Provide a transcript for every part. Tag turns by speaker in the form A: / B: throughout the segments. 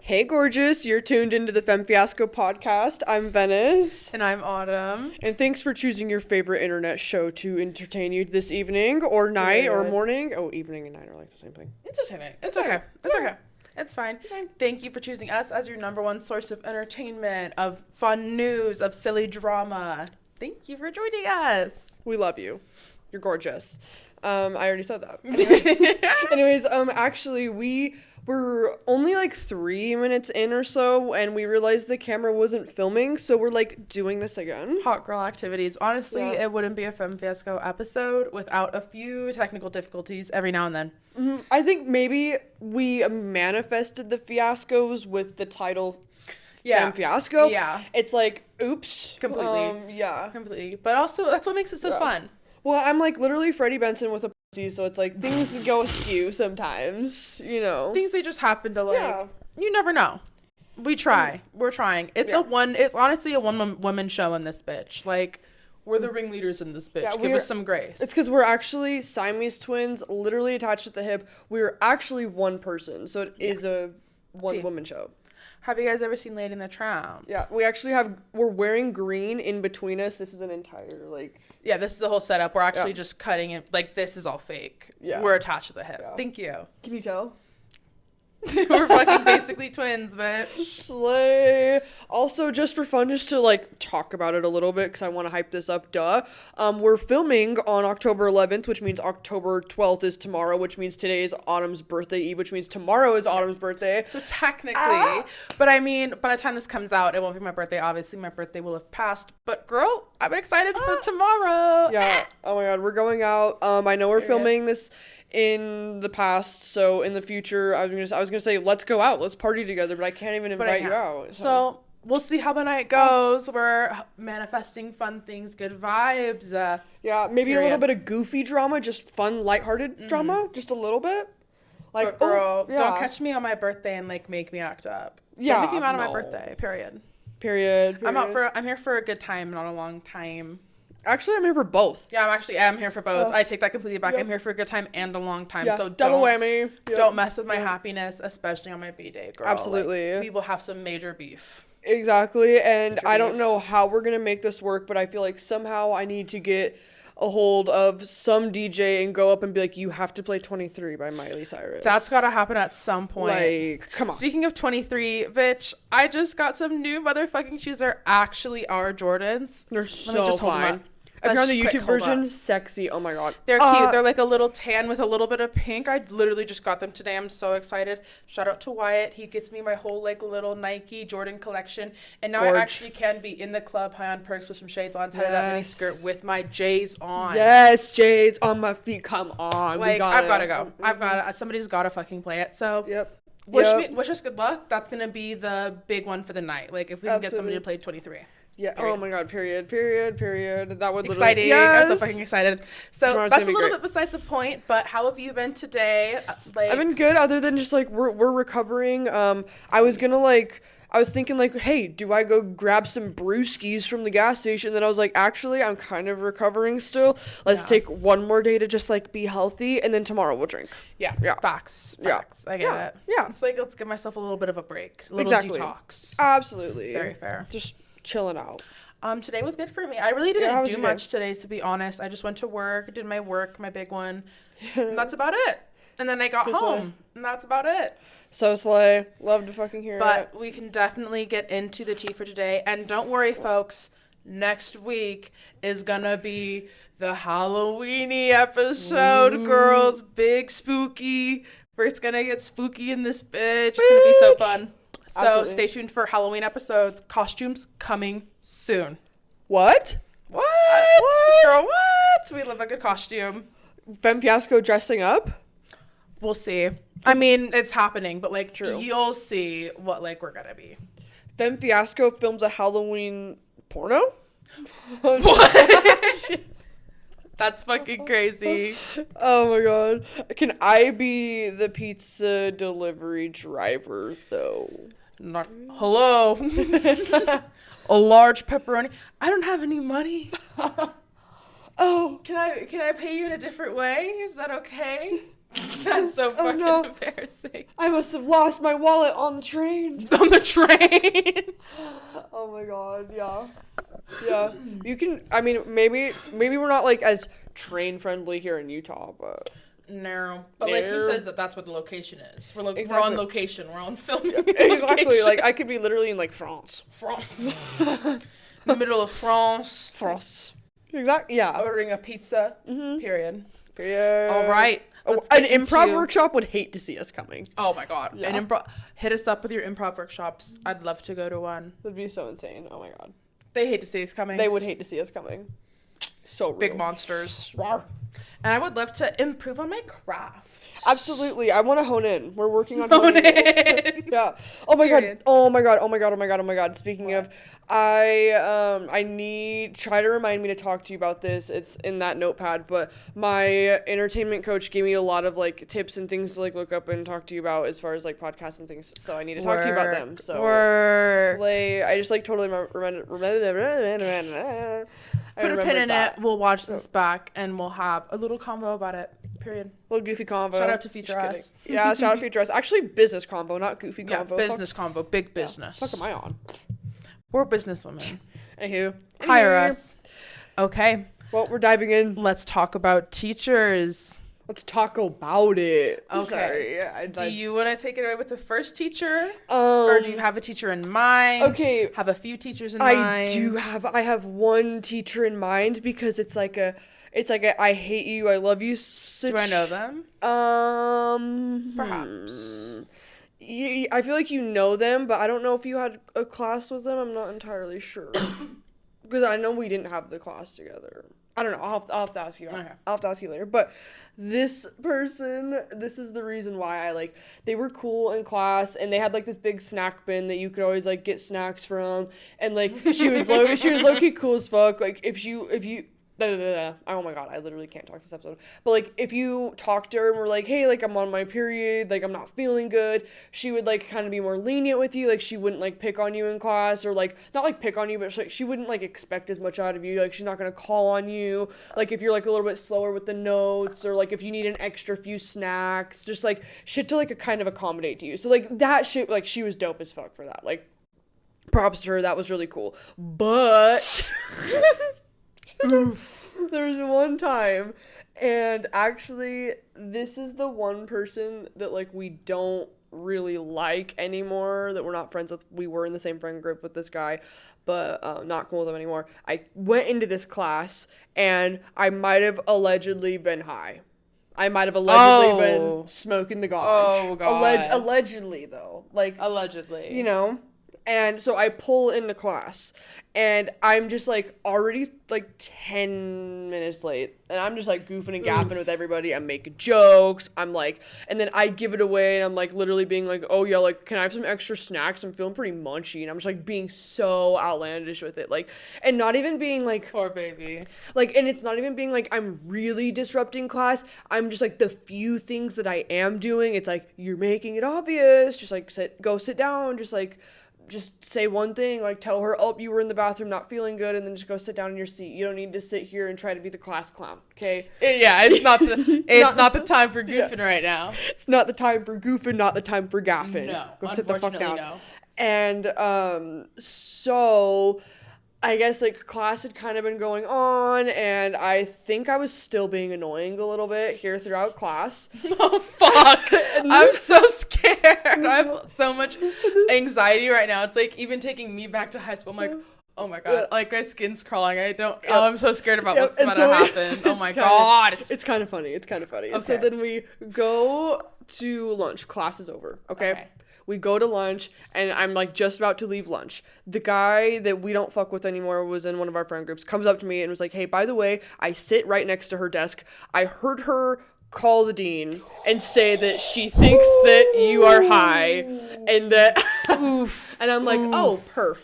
A: Hey, gorgeous. You're tuned into the Femme Fiasco podcast. I'm Venice.
B: And I'm Autumn.
A: And thanks for choosing your favorite internet show to entertain you this evening or night or morning. Oh, evening and night are like the same thing.
B: It's the same thing. It's okay. It's okay. It's fine. Thank you for choosing us as your number one source of entertainment, of fun news, of silly drama. Thank you for joining us.
A: We love you. You're gorgeous. I already said that. Anyways, actually, we were only like 3 minutes in or so, and we realized the camera wasn't filming, so we're like doing this again.
B: Hot girl activities. Honestly, It wouldn't be a Femme Fiasco episode without a few technical difficulties every now and then.
A: Mm-hmm. I think maybe we manifested the fiascos with the title Femme Fiasco.
B: Yeah.
A: It's like, oops.
B: Completely.
A: Yeah.
B: Completely. But also, that's what makes it so fun.
A: Well, I'm like literally Freddie Benson with a pussy, so it's like things go askew sometimes, you know.
B: Things they just happen to like. You never know. We try. We're trying. It's honestly a one woman show in this bitch. Like, we're the ringleaders in this bitch.
A: Yeah,
B: Give us some grace.
A: It's because we're actually Siamese twins, literally attached at the hip. We're actually one person, so it is a one woman show.
B: Have you guys ever seen Lady in the Tramp?
A: Yeah, we're wearing green in between us. This is an entire, like...
B: Yeah, this is a whole setup. We're actually just cutting it. Like, this is all fake. Yeah. We're attached to the hip. Yeah. Thank you.
A: Can you tell?
B: We're fucking basically twins, bitch.
A: Slay. Also, just for fun, just to like talk about it a little bit because I want to hype this up. We're filming on October 11th, which means October 12th is tomorrow, which means today is Autumn's birthday eve, which means tomorrow is Autumn's birthday.
B: So technically, but I mean, by the time this comes out, it won't be my birthday. Obviously, my birthday will have passed. But girl, I'm excited for tomorrow.
A: Yeah. Oh my god, we're going out. I know we're filming this in the past, so in the future I was gonna say let's go out, let's party together, but I can't even invite you out.
B: So we'll see how the night goes. We're manifesting fun things, good vibes.
A: Maybe a little bit of goofy drama, just fun, lighthearted drama, just a little bit. Like,
B: but girl, don't catch me on my birthday and like make me act up. Don't make me mad on my birthday. Period. I'm here for a good time, not a long time.
A: Actually, I'm here for both.
B: Yeah, I'm here for both. I take that completely back. I'm here for a good time and a long time. So
A: double whammy.
B: Don't mess with my happiness, especially on my B-day, girl.
A: Absolutely.
B: Like, we will have some major beef.
A: Exactly. And I don't know how we're going to make this work, but I feel like somehow I need to get a hold of some DJ and go up and be like, you have to play 23 by Miley Cyrus.
B: That's gotta happen at some point.
A: Like, come on.
B: Speaking of 23, bitch, I just got some new motherfucking shoes. They're actually our Jordans.
A: They're so fine. If you're on the YouTube version, sexy. Oh my god.
B: They're cute. They're like a little tan with a little bit of pink. I literally just got them today. I'm so excited. Shout out to Wyatt. He gets me my whole like little Nike Jordan collection. And now I actually can be in the club high on perks with some shades on, tied that mini skirt with my J's on.
A: Yes, J's on my feet. Come on.
B: Like, I've got to go. Somebody's got to fucking play it. So wish us good luck. That's going to be the big one for the night. Like, if we can get somebody to play 23.
A: Yeah. Period. Oh my god. Period. That would
B: exciting. I'm so fucking excited. So tomorrow's that's a little bit besides the point. But how have you been today? Like,
A: I've been good. Other than just like we're recovering. I was thinking like, hey, do I go grab some brewskis from the gas station? Then I was like, actually, I'm kind of recovering still. Let's take one more day to just like be healthy, and then tomorrow we'll drink.
B: Yeah. Facts. I get it. Yeah. It's like let's give myself a little bit of a break, a little detox.
A: Absolutely.
B: Very fair.
A: Just chilling out.
B: Today was good for me. I really didn't do much today, to be honest. I just went to work, did my work, my big one. And that's about it. And then I got home, and that's about it.
A: So slay. Love to fucking hear it.
B: But we can definitely get into the tea for today. And don't worry, folks. Next week is gonna be the Halloweeny episode, girls. Big spooky. It's gonna get spooky in this bitch. It's gonna be so fun. So absolutely. Stay tuned for Halloween episodes. Costumes coming soon.
A: What?
B: Girl, what? We love a good costume.
A: Femme Fiasco dressing up?
B: We'll see. I mean, it's happening, but like, you'll see what like we're gonna be.
A: Femme Fiasco films a Halloween porno?
B: What? That's fucking crazy.
A: Oh my god. Can I be the pizza delivery driver though?
B: Not hello. A large pepperoni. I don't have any money.
A: Oh,
B: can I pay you in a different way? Is that okay? That's so fucking embarrassing.
A: I must have lost my wallet on the train.
B: On the train.
A: Oh my god, yeah. Yeah. You can, I mean, maybe we're not like as train friendly here in Utah, but.
B: No. But like, who says that that's what the location is? We're on location. We're on filming.
A: Exactly.
B: Location.
A: Like, I could be literally in like France.
B: In the middle of France.
A: Exactly. Yeah.
B: Ordering a pizza. Period.
A: All
B: right.
A: An improv workshop would hate to see us coming.
B: Oh my god. Yeah. An improv. Hit us up with your improv workshops. I'd love to go to one.
A: That'd be so insane. Oh my god.
B: They hate to see us coming.
A: They would hate to see us coming. So real.
B: Big monsters. Rawr. And I would love to improve on my craft.
A: Absolutely. I want to hone in. We're working on honing in. Yeah. Oh my god. Oh my god. Oh my god. Oh my god. Oh my god. Speaking of, I need, try to remind me to talk to you about this. It's in that notepad, but my entertainment coach gave me a lot of like tips and things to like look up and talk to you about as far as like podcasts and things. So I need to talk to you about them. So I just like totally remember.
B: Put a pin in it. We'll watch this back and we'll have a little convo about it. Period.
A: Little goofy convo.
B: Shout out to Future Us.
A: Yeah, shout out to Future Us. Actually, business convo, not goofy convo.
B: Yeah, business convo. Big business.
A: Fuck am I on?
B: We're businesswomen.
A: Anywho.
B: Hire us. Okay.
A: Well, we're diving in.
B: Let's talk about teachers.
A: Let's talk about it.
B: Okay.
A: Sorry.
B: Do you want to take it away with the first teacher? Or do you have a teacher in mind?
A: Okay.
B: Have a few teachers in mind?
A: I have one teacher in mind because it's like a I hate you, I love you.
B: Do I know them? Perhaps.
A: I feel like you know them, but I don't know if you had a class with them. I'm not entirely sure. Because I know we didn't have the class together. I don't know. I'll have to ask you.
B: Okay.
A: I'll have to ask you later. But this person, this is the reason why they were cool in class, and they had like this big snack bin that you could always like get snacks from, and like she was low-key cool as fuck. Like if you oh my god, I literally can't talk this episode. But like if you talk to her and were like, hey, like I'm on my period, like I'm not feeling good, she would like kind of be more lenient with you. Like she wouldn't like pick on you in class, or like not like pick on you, but she wouldn't like expect as much out of you. Like she's not gonna call on you like if you're like a little bit slower with the notes, or like if you need an extra few snacks, just like shit to like kind of accommodate to you. So like that shit, like she was dope as fuck for that. Like props to her, that was really cool. But there was one time, and actually this is the one person that like we don't really like anymore, that we're not friends with. We were in the same friend group with this guy, but not cool with him anymore. I went into this class and I might have allegedly been high. I might have allegedly been smoking the gauge.
B: Oh god.
A: Allegedly though, like
B: allegedly,
A: you know. And so I pull into class, and I'm just, like, already, like, 10 minutes late. And I'm just, like, goofing and gapping with everybody. I'm making jokes. I'm, like, and then I give it away, and I'm, like, literally being, like, oh, yeah, like, can I have some extra snacks? I'm feeling pretty munchy. And I'm just, like, being so outlandish with it. Like, and not even being, like...
B: Poor baby.
A: Like, and it's not even being, like, I'm really disrupting class. I'm just, like, the few things that I am doing, it's, like, you're making it obvious. Just, like, go sit down. Just say one thing, like tell her, oh, you were in the bathroom not feeling good, and then just go sit down in your seat. You don't need to sit here and try to be the class clown, okay?
B: Yeah, it's not the time for goofing right now.
A: It's not the time for goofing, not the time for gaffing.
B: No,
A: go sit the fuck down.
B: No.
A: And so I guess like class had kind of been going on, and I think I was still being annoying a little bit here throughout class.
B: Oh fuck. I'm so scared. I have so much anxiety right now. It's like even taking me back to high school. I'm like, oh my god, like my skin's crawling. I'm so scared about what's about to happen. Oh my god.
A: It's kind of funny.
B: Okay.
A: So then we go to lunch. Class is over. Okay. We go to lunch, and I'm, like, just about to leave lunch. The guy that we don't fuck with anymore was in one of our friend groups, comes up to me and was like, hey, by the way, I sit right next to her desk. I heard her call the dean and say that she thinks that you are high, and that... Oof. And I'm like, oh, perf.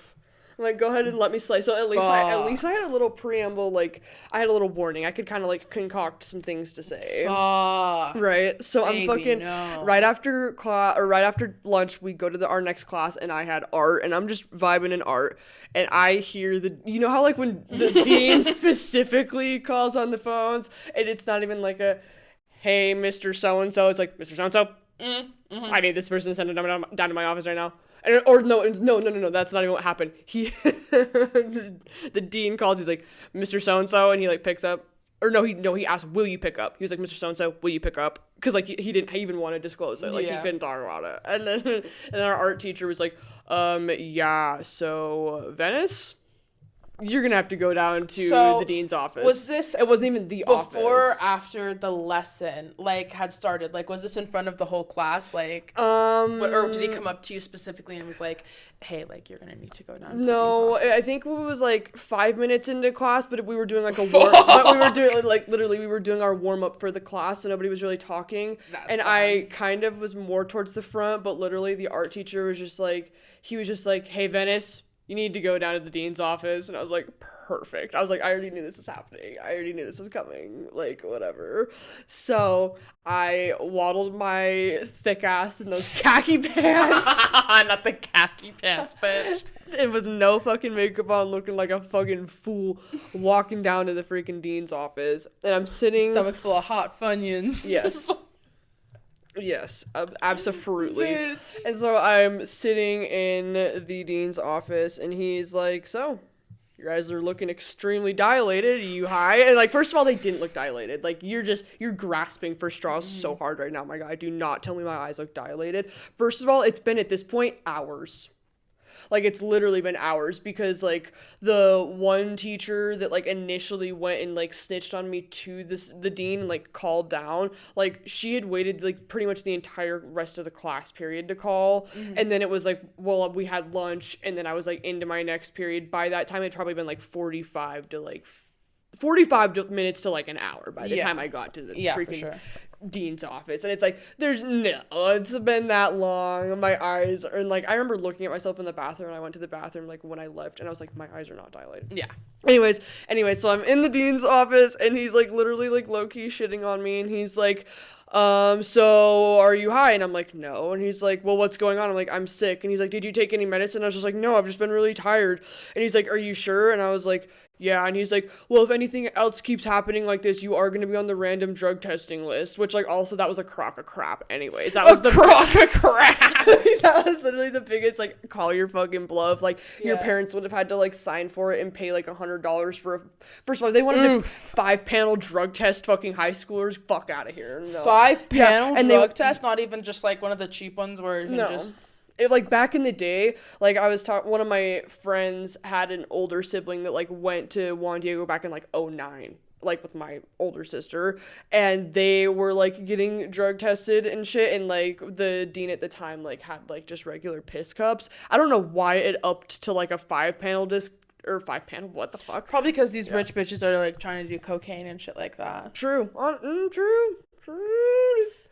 A: I'm like, go ahead and let me slay. So at least I had a little preamble, like, I had a little warning. I could kind of, like, concoct some things to say. Right? So I'm fucking, right after lunch, we go to our next class, and I had art, and I'm just vibing in art, and I hear you know how, like, when the dean specifically calls on the phones, and it's not even like a, hey, Mr. So-and-so. It's like, Mr. So-and-so, I need this person to send it down to my office right now. Or no, that's not even what happened. The dean calls, he's like, Mr. So-and-so, and he like picks up. Or he asked, will you pick up? He was like, Mr. So-and-so, will you pick up? Because, like, he didn't even want to disclose it. Like, he couldn't talk about it. And then our art teacher was like, yeah, so, Venice? You're going to have to go down to the dean's office.
B: Was this...
A: It wasn't even the office.
B: Before or after the lesson, like, had started? Like, was this in front of the whole class? Like, or did he come up to you specifically and was like, hey, like, you're going to need to go down to the dean's office?
A: I think it was, like, 5 minutes into class, but we were doing, like, a warm-up. We were doing, like, literally, we were doing our warm-up for the class, so nobody was really talking. I kind of was more towards the front, but literally the art teacher was just, like, hey, Venice, you need to go down to the dean's office. And I was like, perfect. I was like, I already knew this was happening. I already knew this was coming. Like, whatever. So I waddled my thick ass in those khaki pants.
B: Not the khaki pants, bitch.
A: And with no fucking makeup on, looking like a fucking fool, walking down to the freaking dean's office. And I'm sitting...
B: Stomach full of hot Funyuns.
A: Yes. Yes, absolutely. And so I'm sitting in the dean's office, and he's like, so, you guys are looking extremely dilated. Are you high? And, like, first of all, they didn't look dilated. Like, you're grasping for straws so hard right now, my guy. Do not tell me my eyes look dilated. First of all, it's been, at this point, hours. Like, it's literally been hours because, like, the one teacher that, like, initially went and, like, snitched on me to the dean and, like, called down, like, she had waited, like, pretty much the entire rest of the class period to call. And then it was, like, well, we had lunch, and then I was, like, into my next period. By that time, it'd probably been, like, 45 minutes to, like, an hour by the time I got to the freaking dean's office. And it's like, it's been that long. My eyes are, and, like, I remember looking at myself in the bathroom, and I went to the bathroom, like, when I left, and I was like, my eyes are not dilated. Yeah. Anyways, so I'm in the dean's office, and he's, like, literally, like, low-key shitting on me, and he's like, so are you high? And I'm like, no. And he's like, well, what's going on? I'm like, I'm sick. And he's like, did you take any medicine? I was just like, no, I've just been really tired. And he's like, are you sure? And I was like, yeah. And he's like, well, if anything else keeps happening like this, you are going to be on the random drug testing list, which, like, also, that was a crock of crap anyways. That was the crock of crap. That was literally the biggest, like, call your fucking bluff. Like, your parents would have had to, like, sign for it and pay, like, $100 for first of all, they wanted a 5-panel drug test. Fucking high schoolers, fuck out of here. No.
B: 5-panel drug test? Not even just, like, one of the cheap ones where you can just...
A: It, like, back in the day, like, I was one of my friends had an older sibling that, like, went to Juan Diego back in, like, 2009, like, with my older sister, and they were, like, getting drug tested and shit, and, like, the dean at the time, like, had, like, just regular piss cups. I don't know why it upped to, like, a 5-panel disc, or 5-panel, what the fuck?
B: Probably because these rich bitches are, like, trying to do cocaine and shit like that.
A: True.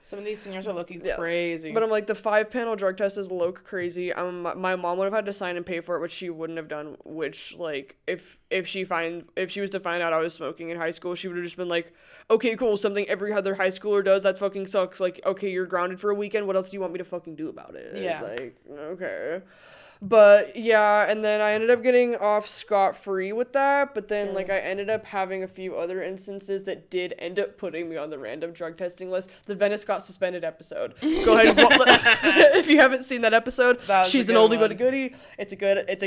B: Some of these seniors are looking crazy.
A: But I'm like, the 5-panel drug test is low crazy. My mom would have had to sign and pay for it, which she wouldn't have done. Which, like, if she was to find out I was smoking in high school, she would have just been like, okay, cool, something every other high schooler does. That fucking sucks. Like, okay, you're grounded for a weekend. What else do you want me to fucking do about it?
B: Yeah.
A: It's like, okay. But, yeah, and then I ended up getting off scot-free with that, but then, like, I ended up having a few other instances that did end up putting me on the random drug testing list. The Venice got suspended episode. Go ahead. If you haven't seen that episode, she's an oldie but a goodie. It's a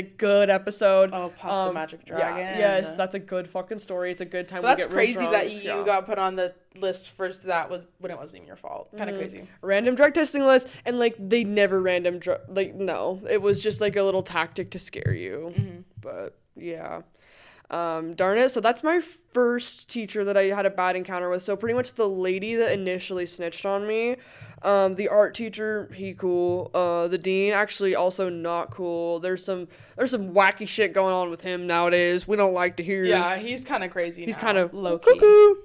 A: good episode.
B: Oh, Puff the Magic Dragon.
A: Yes, that's a good fucking story. It's a good time.
B: But that's crazy that you got put on the list first. That was when it wasn't even your fault. Kind of crazy. Random
A: drug testing list, and, like, they never random no, it was just, like, a little tactic to scare you. But yeah, darn it. So that's my first teacher that I had a bad encounter with. So pretty much the lady that initially snitched on me, the art teacher, he cool. The dean, actually, also not cool. There's some wacky shit going on with him nowadays. We don't like to hear.
B: Yeah, he's kind of crazy. He's
A: kind of
B: low key.
A: Cuckoo.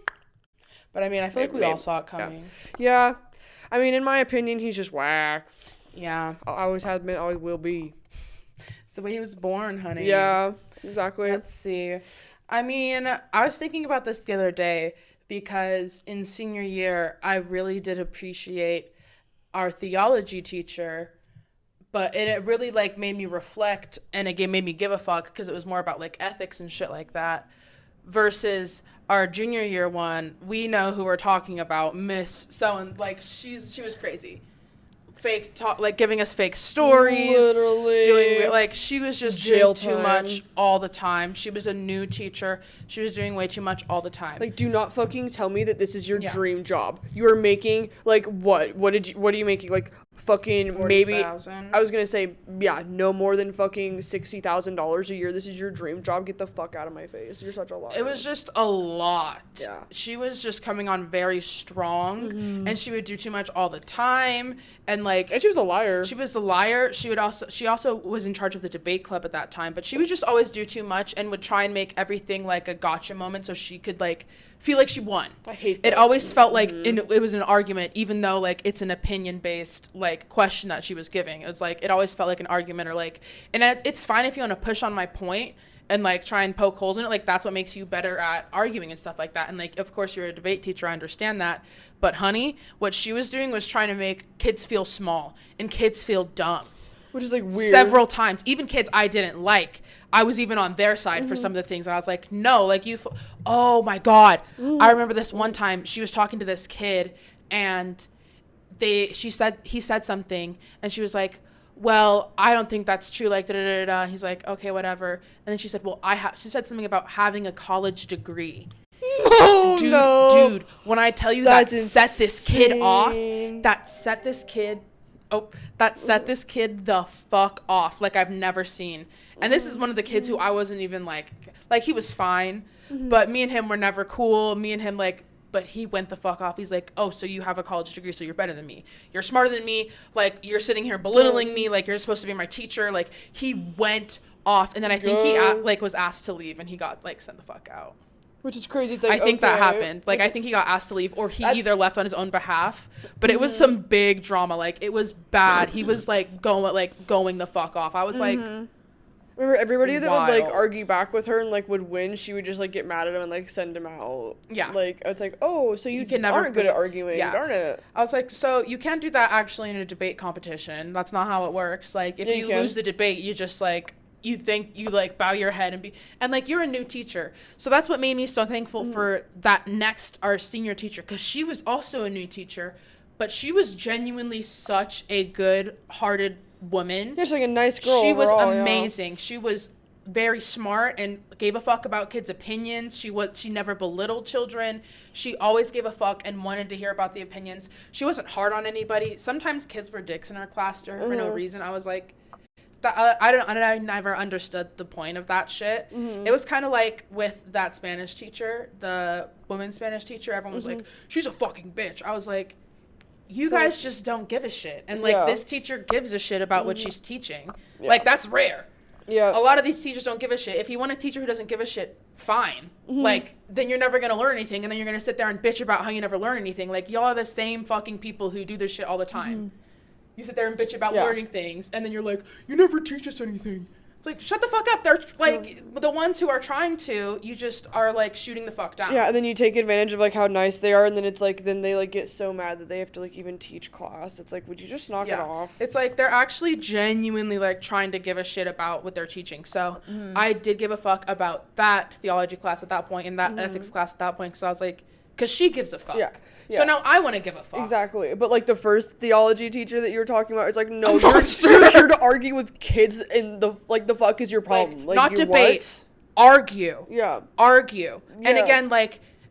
B: But I mean, I feel like we all saw it coming.
A: Yeah. I mean, in my opinion, he's just whack.
B: Yeah.
A: I always have been, always will be.
B: It's the way he was born, honey.
A: Yeah, exactly.
B: Let's see. I mean, I was thinking about this the other day because in senior year, I really did appreciate our theology teacher, but it really, like, made me reflect, and it made me give a fuck because it was more about, like, ethics and shit like that. versus our junior year one. We know who we're talking about, Miss so, like she was crazy. Fake talk, like giving us fake stories,
A: literally
B: doing like she was just
A: jail
B: doing too much all the time. She was a new teacher. She was doing way too much all the time.
A: Like, do not fucking tell me that this is your dream job. You are making like what are you making, like fucking
B: 40,
A: maybe
B: 000.
A: I was gonna say, yeah, no more than fucking $60,000 a year. This is your dream job. Get the fuck out of my face. You're such a liar.
B: It was just a lot.
A: Yeah.
B: She was just coming on very strong, and she would do too much all the time, and like.
A: And she was a liar.
B: She was a liar. She also was in charge of the debate club at that time, but she would just always do too much and would try and make everything like a gotcha moment so she could like feel like she won.
A: I hate that.
B: It always felt like it was an argument, even though like it's an opinion based like question that she was giving. It was like it always felt like an argument, or like, and it's fine if you want to push on my point and like try and poke holes in it. Like that's what makes you better at arguing and stuff like that. And like, of course, you're a debate teacher. I understand that. But honey, what she was doing was trying to make kids feel small and kids feel dumb.
A: Which is like weird.
B: Several times. Even kids I didn't like. I was even on their side for some of the things. And I was like, no, like oh my God. I remember this one time she was talking to this kid and he said something and she was like, well, I don't think that's true. Like, da-da-da-da. He's like, okay, whatever. And then she said, well, she said something about having a college degree.
A: Oh,
B: Dude, when I tell you that set this kid the fuck off like I've never seen. And this is one of the kids who I wasn't even like he was fine, but me and him were never cool. Me and him but he went the fuck off. He's like, oh, so you have a college degree, so you're better than me. You're smarter than me. Like, you're sitting here belittling me. Like, you're supposed to be my teacher. Like, he went off. And then I think he, was asked to leave, and he got, sent the fuck out.
A: Which is crazy. It's like,
B: I think that happened. Like, I think he got asked to leave, or he either left on his own behalf. But it was some big drama. Like, it was bad. He was, going the fuck off. I was like...
A: Remember, everybody that
B: wild.
A: would, argue back with her and, would win, she would just, get mad at him and, send him out.
B: Yeah.
A: It's like, oh, so you
B: can never
A: aren't good at arguing. Yeah. Darn it.
B: I was like, so you can't do that actually in a debate competition. That's not how it works. Like, if you lose the debate, you just, you think you, bow your head and you're a new teacher. So that's what made me so thankful for our senior teacher, because she was also a new teacher, but she was genuinely such a good-hearted woman.
A: She's a nice girl.
B: She was amazing. Yeah. She was very smart and gave a fuck about kids' opinions. She never belittled children. She always gave a fuck and wanted to hear about the opinions. She wasn't hard on anybody. Sometimes kids were dicks in our class to her for no reason. I was like, I never understood the point of that shit. It was kind of like with that Spanish teacher, the woman Spanish teacher. Everyone was like, she's a fucking bitch. I was like, you guys just don't give a shit. And, this teacher gives a shit about what she's teaching. Yeah. That's rare. Yeah. A lot of these teachers don't give a shit. If you want a teacher who doesn't give a shit, fine. Then you're never going to learn anything, and then you're going to sit there and bitch about how you never learn anything. Y'all are the same fucking people who do this shit all the time. You sit there and bitch about learning things, and then you're like, you never teach us anything. It's like, shut the fuck up. They're, the ones who are trying to, you just are, shooting the fuck down.
A: Yeah, and then you take advantage of, how nice they are, and then it's, then they, get so mad that they have to, even teach class. It's would you just knock it off?
B: It's they're actually genuinely, trying to give a shit about what they're teaching. So, I did give a fuck about that theology class at that point, and that ethics class at that point, because I was like, because she gives a fuck. Yeah. So now I want to give a fuck.
A: Exactly. But the first theology teacher that you were talking about, it's no, you're here to argue with kids, and the fuck is your problem?
B: Not debate. What? Argue.
A: Yeah.
B: Argue. Yeah. And again,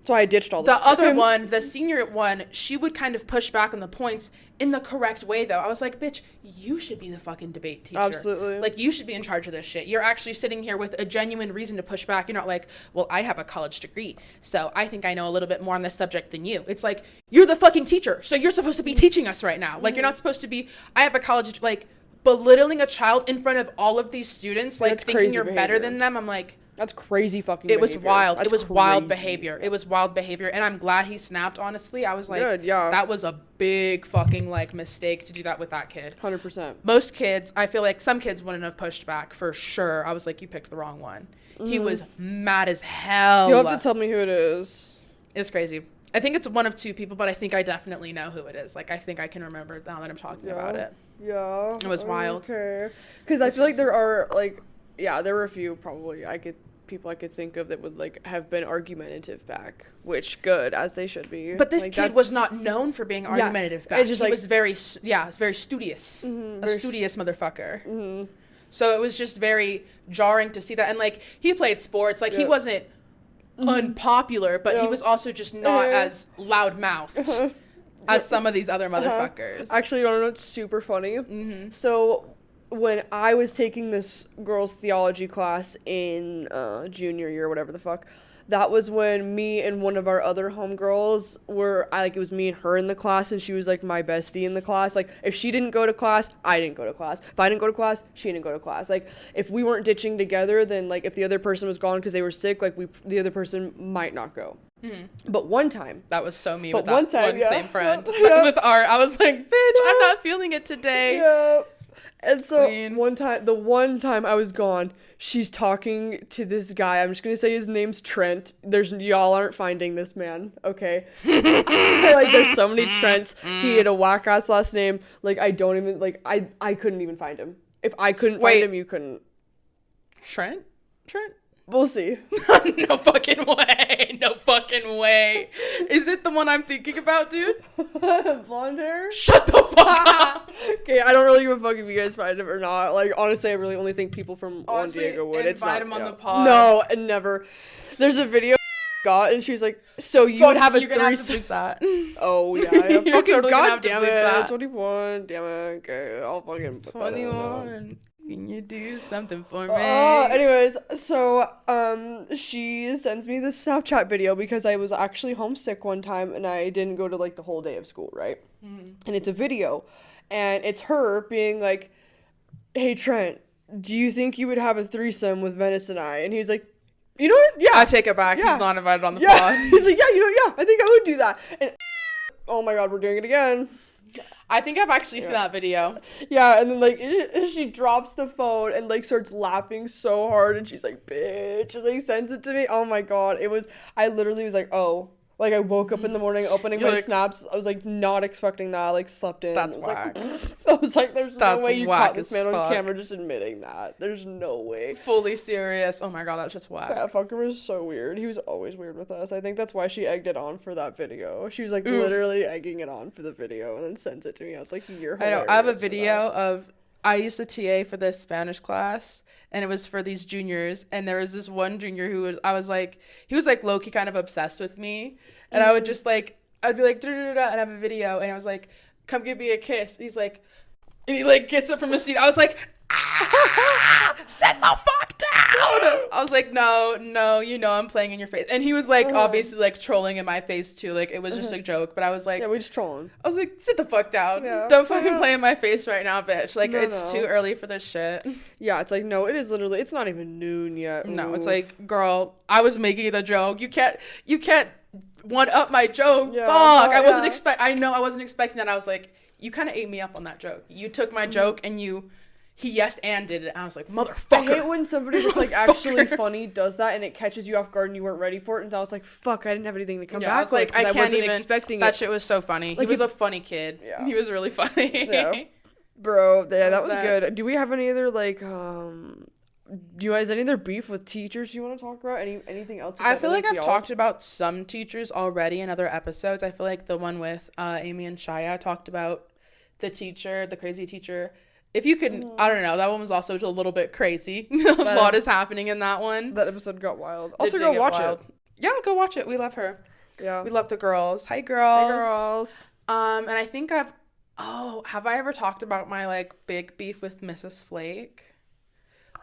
A: so I ditched all
B: the other one, the senior one, she would kind of push back on the points in the correct way, though. I was like, bitch, you should be the fucking debate teacher.
A: Absolutely.
B: You should be in charge of this shit. You're actually sitting here with a genuine reason to push back. You're not like, well, I have a college degree, so I think I know a little bit more on this subject than you. It's you're the fucking teacher, so you're supposed to be teaching us right now. You're not supposed to be, I have a college, belittling a child in front of all of these students, thinking you're better than them. I'm like...
A: That's crazy fucking
B: behavior. It was wild. It was crazy. Wild behavior. It was wild behavior. And I'm glad he snapped, honestly. I was like, good, yeah. That was a big fucking, mistake to do that with that kid.
A: 100%.
B: Most kids, I feel like some kids wouldn't have pushed back for sure. I was like, you picked the wrong one. He was mad as hell.
A: You'll have to tell me who it is.
B: It was crazy. I think it's one of two people, but I think I definitely know who it is. I think I can remember now that I'm talking about it.
A: Yeah.
B: It was wild.
A: Okay. Because I feel like there are, there were a few probably I could people I could think of that would like have been argumentative back, which good, as they should be.
B: But this
A: like,
B: kid was not known for being argumentative back.
A: Just,
B: he
A: like,
B: was very studious, a studious motherfucker. So it was just very jarring to see that. And like he played sports, like he wasn't unpopular, but he was also just not as loud-mouthed as some of these other motherfuckers.
A: Actually, you want to know what's super funny? So when I was taking this girls' theology class in junior year, whatever the fuck, that was when me and one of our other homegirls were, it was me and her in the class, and she was, like, my bestie in the class. Like, if she didn't go to class, I didn't go to class. If I didn't go to class, she didn't go to class. Like, if we weren't ditching together, then, like, if the other person was gone because they were sick, like, the other person might not go. But one time.
B: That was so me
A: with that one
B: same friend. With art, I was like, bitch, I'm not feeling it today.
A: Yeah. And so the one time I was gone, she's talking to this guy. I'm just gonna say his name's Trent. Y'all aren't finding this man, okay? Like, there's so many Trents. He had a whack ass last name. Like, I don't even I couldn't even find him. If I couldn't find him, you couldn't.
B: Trent?
A: We'll see.
B: No fucking way. No fucking way. Is it the one I'm thinking about, dude?
A: Blonde hair?
B: Shut the fuck up.
A: Okay, I don't really give a fuck if you guys find him or not. Like, honestly, I really only think people from Juan Diego would.
B: Invite him on the pod.
A: No, and never. There's a video got, and she's like, so you would have a
B: you're gonna have to bleep that.
A: Oh, yeah. You're
B: fucking totally gonna have to
A: damn
B: bleep
A: it.
B: that.
A: 21. Damn it. Okay, I'll fucking put
B: 21. Can you do something for me?
A: Anyways, so she sends me this Snapchat video because I was actually homesick one time and I didn't go to like the whole day of school, right? And it's a video, and it's her being like, "Hey Trent, do you think you would have a threesome with Venice and I?" And he's like, "You know what? Yeah."
B: I take it back. Yeah. He's not invited on the pod.
A: He's like, "Yeah, I think I would do that." And oh my god, we're doing it again.
B: I think I've actually seen that video.
A: Yeah, and then, like, she drops the phone and, like, starts laughing so hard, and she's like, bitch, and, like, sends it to me. Oh, my God. I literally was like, oh. Like, I woke up in the morning, opening my snaps. I was, like, not expecting that. I, like, slept in.
B: That's whack.
A: I was like, there's no way you caught this man on camera just admitting that. There's no way.
B: Fully serious. Oh, my God, that's just whack.
A: That fucker was so weird. He was always weird with us. I think that's why she egged it on for that video. She was, like, literally egging it on for the video and then sends it to me. I was like, you're hilarious.
B: I know. I have a video of... I used to TA for this Spanish class, and it was for these juniors, and there was this one junior who he was like low-key kind of obsessed with me, and I would just like, I'd be like, and have a video, and I was like, come give me a kiss. He's like, and he like gets up from his seat. I was like, sit the fuck down. I was like, no, you know I'm playing in your face. And he was like, obviously like trolling in my face too. Like it was just a joke, but I was like,
A: yeah, we just trolling.
B: I was like, sit the fuck down.
A: Yeah.
B: Don't fucking play in my face right now, bitch. Like it's too early for this shit.
A: Yeah, it's like, no, it is literally, it's not even noon yet.
B: No, it's like, girl, I was making the joke. You can't one up my joke.
A: Yeah,
B: fuck. I wasn't expecting that. I was like, you kind of ate me up on that joke. You took my joke and he yes and did it. And I was like, motherfucker.
A: I hate when somebody that's like actually funny does that and it catches you off guard and you weren't ready for it. And so I was like, fuck, I didn't have anything to come back.
B: I was like, I wasn't
A: expecting
B: that
A: it.
B: shit was so funny.
A: Like,
B: he was a funny kid. Yeah. He was really funny.
A: Yeah. Bro, yeah, that was good. Do we have any other like do you guys any other beef with teachers you want to talk about? Anything else?
B: I feel like I've talked about some teachers already in other episodes. I feel like the one with Amy and Shia talked about the crazy teacher. If you could, I don't know, that one was also a little bit crazy. A lot is happening in that one.
A: That episode got wild. Also, go watch it.
B: Yeah, go watch it. We love her.
A: Yeah.
B: We love the girls. Hi, girls.
A: Hey, girls.
B: And I think have I ever talked about my, like, big beef with Mrs. Flake?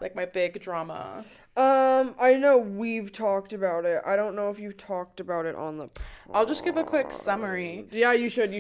B: Like, my big drama.
A: I know we've talked about it. I don't know if you've talked about it on the pod.
B: I'll just give a quick summary.
A: Yeah, you should.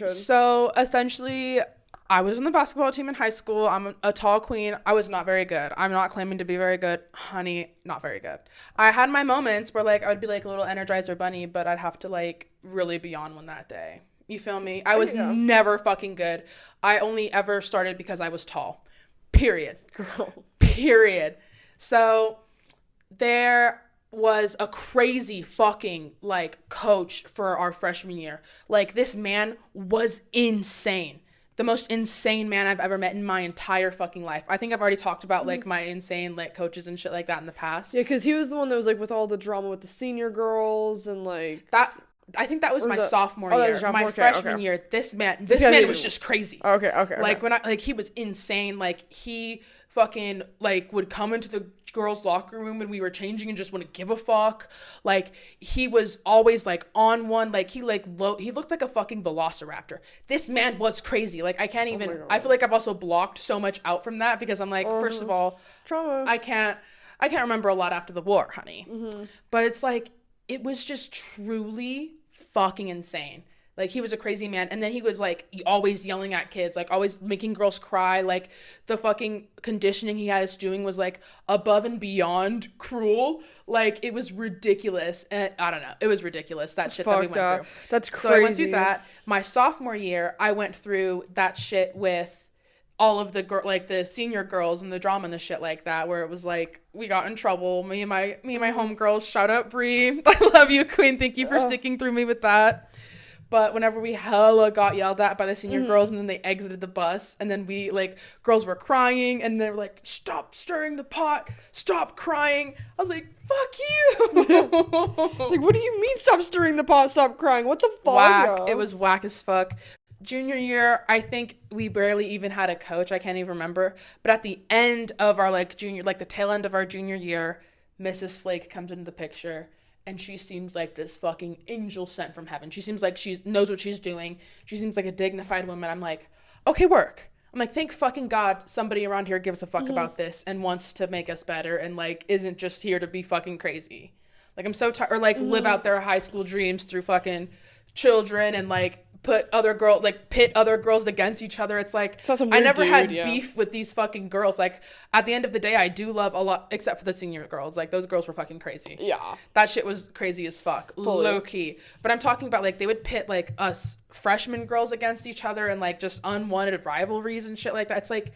B: So, essentially, I was on the basketball team in high school. I'm a tall queen. I was not very good. I'm not claiming to be very good. Honey, not very good. I had my moments where, like, I would be, like, a little Energizer bunny, but I'd have to, like, really be on one that day. You feel me? I was never fucking good. I only ever started because I was tall. Period.
A: Girl.
B: Period. So there was a crazy fucking, like, coach for our freshman year. Like, this man was insane. the most insane man I've ever met in my entire fucking life. I think I've already talked about, like, my insane, like, coaches and shit like that in the past.
A: Yeah, because he was the one that was, like, with all the drama with the senior girls and, like...
B: That... I think that was my sophomore year. My freshman year, this man was just crazy.
A: Okay.
B: Like, when he was insane. Like, he fucking, like, would come into the girls' locker room when we were changing and just wouldn't give a fuck. Like, he was always, like, on one. Like, he looked like a fucking velociraptor. This man was crazy. Like, I can't even, I feel like I've also blocked so much out from that because I'm like, first of all,
A: trauma.
B: I can't remember a lot after the war, honey. But it's like, it was just truly fucking insane. Like, he was a crazy man. And then he was, like, always yelling at kids, like, always making girls cry. Like, the fucking conditioning he had us doing was, like, above and beyond cruel. Like, it was ridiculous. And I don't know. It was ridiculous, that shit that we went through.
A: That's crazy.
B: So I went through that. My sophomore year, I went through that shit with all of the like the senior girls and the drama and the shit like that, where it was like we got in trouble. Me and my homegirls. Shout out Bree. I love you, Queen. Thank you for sticking through me with that. But whenever we hella got yelled at by the senior girls, and then they exited the bus, and then we, like, girls were crying, and they were like, "Stop stirring the pot, stop crying." I was like, "Fuck you!"
A: It's like, what do you mean, stop stirring the pot, stop crying? What the fuck?
B: Whack. It was whack as fuck. Junior year, I think we barely even had a coach. I can't even remember. But at the end of our, like, the tail end of our junior year, Mrs. Flake comes into the picture, and she seems like this fucking angel sent from heaven. She seems like she knows what she's doing. She seems like a dignified woman. I'm like, okay, work. I'm like, thank fucking God somebody around here gives a fuck about this and wants to make us better and, like, isn't just here to be fucking crazy. Like, I'm so tired. Or, like, live out their high school dreams through fucking children and, like, pit other girls against each other. It's like, I never had beef with these fucking girls. Like, at the end of the day, I do love a lot, except for the senior girls. Like, those girls were fucking crazy.
A: Yeah.
B: That shit was crazy as fuck. Fully. Low key. But I'm talking about, like, they would pit, like, us freshman girls against each other and, like, just unwanted rivalries and shit like that. It's like,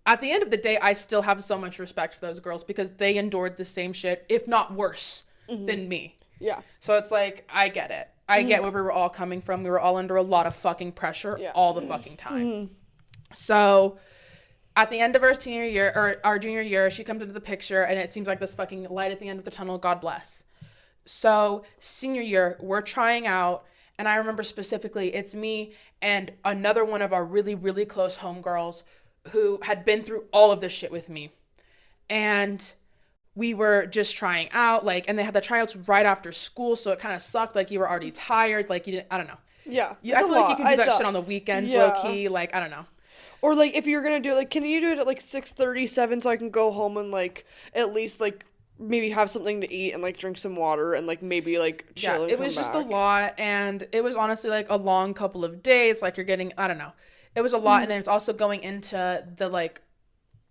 B: at the end of the day, I still have so much respect for those girls because they endured the same shit, if not worse, than me.
A: Yeah.
B: So it's like, I get it. I get where we were all coming from. We were all under a lot of fucking pressure all the fucking time. So at the end of our senior year, or our junior year, she comes into the picture and it seems like this fucking light at the end of the tunnel. God bless. So senior year, we're trying out. And I remember specifically, it's me and another one of our really, really close homegirls who had been through all of this shit with me. And we were just trying out, like, and they had the tryouts right after school, so it kind of sucked. Like, you were already tired, like, you didn't, I don't know.
A: Yeah.
B: I feel like you can do that shit on the weekends, low-key, like, I don't know.
A: Or, like, if you're gonna do it, like, can you do it at, like, 6:37 so I can go home and, like, at least, like, maybe have something to eat and, like, drink some water and, like, maybe, like, chill and
B: it was just a lot, and it was honestly, like, a long couple of days, like, you're getting, I don't know. It was a lot, and then it's also going into the, like,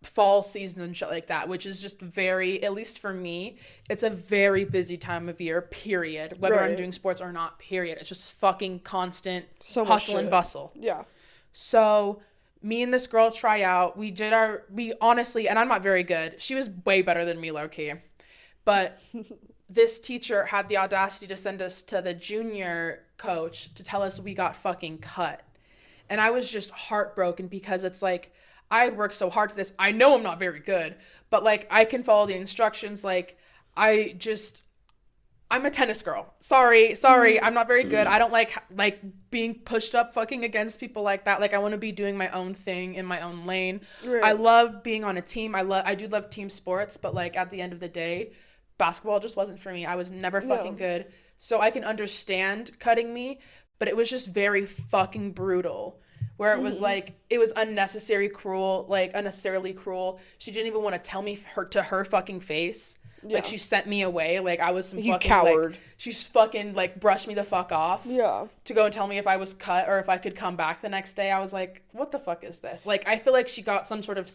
B: fall season and shit like that, which is just very, at least for me, it's a very busy time of year, period. Whether I'm doing sports or not, period. It's just fucking constant hustle and bustle.
A: Yeah.
B: So me and this girl try out. We honestly, and I'm not very good. She was way better than me, low-key. But this teacher had the audacity to send us to the junior coach to tell us we got fucking cut. And I was just heartbroken because it's like, I had worked so hard for this. I know I'm not very good, but, like, I can follow the instructions. Like, I'm a tennis girl. Sorry. I'm not very good. I don't like being pushed up fucking against people like that. Like, I want to be doing my own thing in my own lane. Right. I love being on a team. I do love team sports, but, like, at the end of the day, basketball just wasn't for me. I was never fucking good. So I can understand cutting me, but it was just very fucking brutal. Where it was like, it was unnecessarily cruel. She didn't even want to tell me her fucking face. Yeah. Like, she sent me away. Like, I was some fucking coward. Like, she's fucking, like, brushed me the fuck off. Yeah. To go and tell me if I was cut or if I could come back the next day. I was like, what the fuck is this? Like, I feel like she got some sort of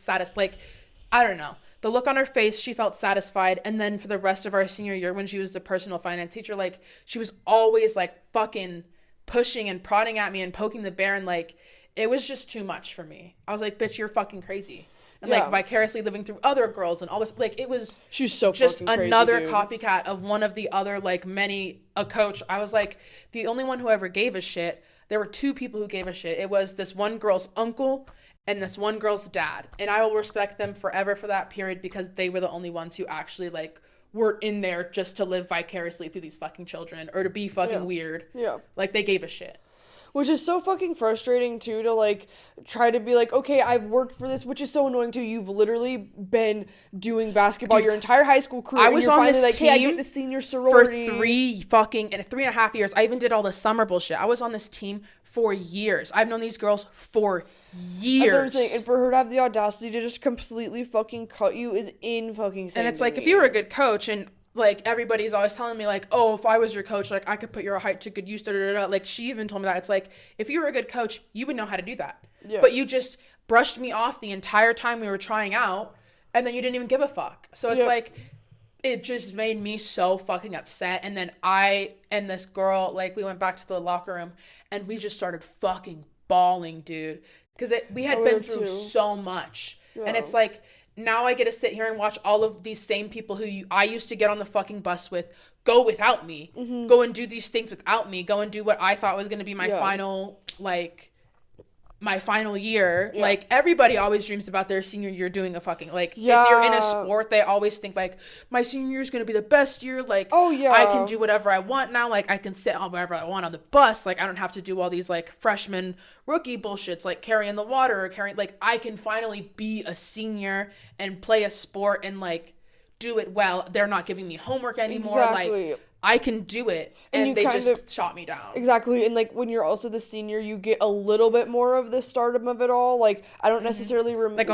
B: I don't know. The look on her face, she felt satisfied. And then for the rest of our senior year, when she was the personal finance teacher, like, she was always, like, fucking pushing and prodding at me and poking the bear, and, like, it was just too much for me. I was like, bitch, you're fucking crazy. And, like, vicariously living through other girls and all this. Like, it was
A: so
B: just
A: crazy,
B: another
A: dude.
B: Copycat of one of the other, like, a coach. I was like, the only one who ever gave a shit. there were two people who gave a shit. It was this one girl's uncle and this one girl's dad. And I will respect them forever for that period because they were the only ones who actually, like, were in there just to live vicariously through these fucking children or to be fucking weird.
A: Yeah.
B: Like, they gave a shit.
A: Which is so fucking frustrating, too, to, like, try to be like, okay, I've worked for this, which is so annoying, too. You've literally been doing basketball your entire high school career.
B: I was on this
A: like,
B: team
A: hey, I get the senior sorority.
B: For 3.5 years. I even did all the summer bullshit. I was on this team for years. I've known these girls for years. That's what I'm saying.
A: And for her to have the audacity to just completely fucking cut you is fucking insane.
B: And it's like, if you were a good coach and, like, everybody's always telling me, like, oh, if I was your coach, like, I could put your height to good use, Like, she even told me that. It's like, if you were a good coach, you would know how to do that. Yeah. But you just brushed me off the entire time we were trying out, and then you didn't even give a fuck. So it's like, it just made me so fucking upset. And then I and this girl, like, we went back to the locker room, and we just started fucking bawling, dude. Because we had been through so much. Yeah. And it's like, now I get to sit here and watch all of these same people who I used to get on the fucking bus with go without me, go and do these things without me, go and do what I thought was going to be my final, like, my final year. Yeah. Like, everybody always dreams about their senior year doing a fucking, like, if you're in a sport, they always think, like, my senior year is going to be the best year. Like, I can do whatever I want now. Like, I can sit on wherever I want on the bus. Like, I don't have to do all these, like, freshman rookie bullshits, like carrying the water or carrying, like, I can finally be a senior and play a sport and, like, do it well. They're not giving me homework anymore. Exactly. Like, I can do it, and they just shot me down.
A: Exactly, and, like, when you're also the senior, you get a little bit more of the stardom of it all. Like, I don't necessarily remember.
B: Like,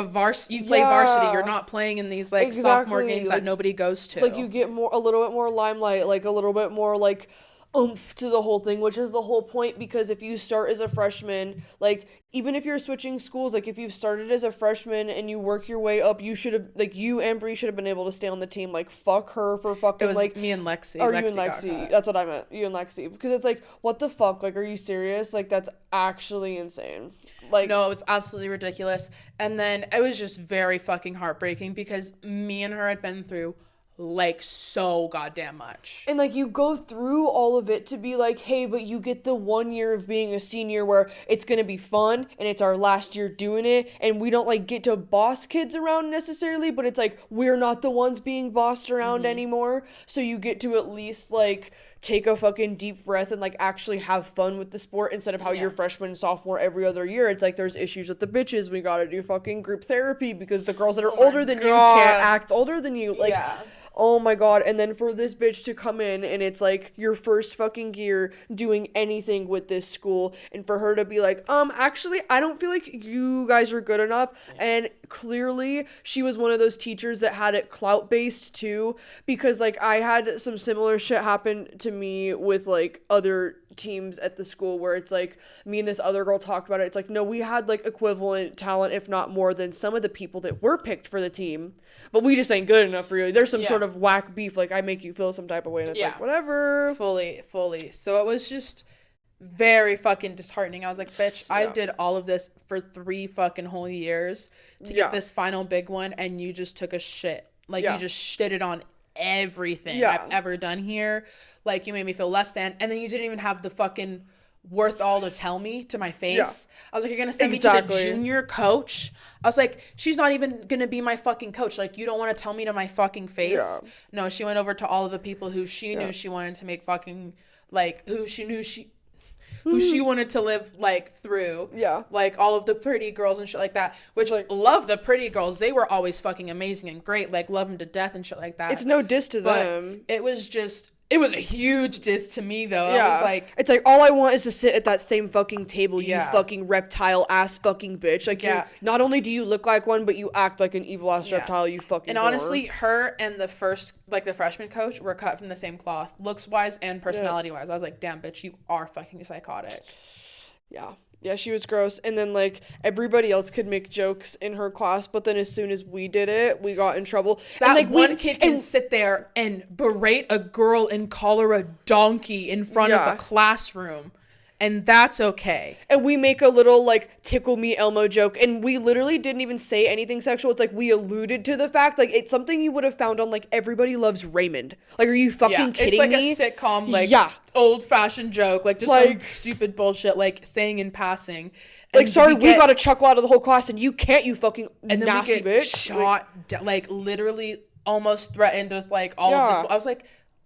B: you play varsity. You're not playing in these, like, sophomore games that nobody goes to.
A: Like, you get a little bit more limelight, like, a little bit more, like, oomph to the whole thing, which is the whole point, because if you start as a freshman, like, even if you're switching schools, like, if you've started as a freshman and you work your way up, you should have, like, you and Bree should have been able to stay on the team. Like, fuck her for fucking,
B: it was
A: like,
B: me and Lexi.
A: Or you and Lexi. That's what I meant. You and Lexi. Because it's like, what the fuck? Like, are you serious? Like, that's actually insane. Like,
B: no, it's absolutely ridiculous. And then it was just very fucking heartbreaking because me and her had been through, like, so goddamn much.
A: And, like, you go through all of it to be like, hey, but you get the 1 year of being a senior where it's gonna be fun and it's our last year doing it, and we don't, like, get to boss kids around necessarily, but it's like, we're not the ones being bossed around anymore, so you get to at least, like, take a fucking deep breath and, like, actually have fun with the sport instead of how you're freshman and sophomore every other year. It's like, there's issues with the bitches. We gotta do fucking group therapy because the girls that are older than you can't act older than you. Like, oh my god. And then for this bitch to come in and it's like your first fucking year doing anything with this school, and for her to be like, actually, I don't feel like you guys are good enough. And clearly she was one of those teachers that had it clout based too, because, like, I had some similar shit happen to me with, like, other teams at the school where it's like, me and this other girl talked about it. It's like, no, we had, like, equivalent talent, if not more, than some of the people that were picked for the team, but we just ain't good enough for you. There's some sort of whack beef, like, I make you feel some type of way, and it's like, whatever.
B: Fully. So it was just very fucking disheartening. I was like, bitch, I did all of this for 3 fucking whole years to get this final big one, and you just took a shit. Like, you just shitted on everything I've ever done here. Like, you made me feel less than, and then you didn't even have the fucking worth all to tell me to my face. I was like, you're gonna send me to the junior coach? I was like, she's not even gonna be my fucking coach. Like, you don't want to tell me to my fucking face? No, she went over to all of the people who she knew she wanted to make fucking, like, who she wanted to live, like, through. Like, all of the pretty girls and shit like that, which, like, love the pretty girls. They were always fucking amazing and great. Like, love them to death and shit like that.
A: It's no diss to them.
B: It was just... It was a huge diss to me, though. I was like...
A: It's like, all I want is to sit at that same fucking table, you fucking reptile-ass fucking bitch. Like, you, not only do you look like one, but you act like an evil-ass reptile, you fucking
B: And honestly, her and the freshman coach were cut from the same cloth, looks-wise and personality-wise. I was like, damn, bitch, you are fucking psychotic.
A: Yeah, she was gross. And then, like, everybody else could make jokes in her class, but then as soon as we did it, we got in trouble.
B: That,
A: and, like,
B: one kid can sit there and berate a girl and call her a donkey in front of a classroom and that's okay.
A: And we make a little, like, tickle me Elmo joke, and we literally didn't even say anything sexual. It's like we alluded to the fact, like, it's something you would have found on, like, Everybody Loves Raymond. Like, are you fucking kidding me?
B: It's like a sitcom, like, old-fashioned joke, like, just like, some stupid bullshit, like, saying in passing.
A: And like, sorry, we got a chuckle out of the whole class, and you can't, you fucking
B: and then
A: nasty
B: we get
A: bitch.
B: Shot, like, literally almost threatened with, like, all of this. I was like,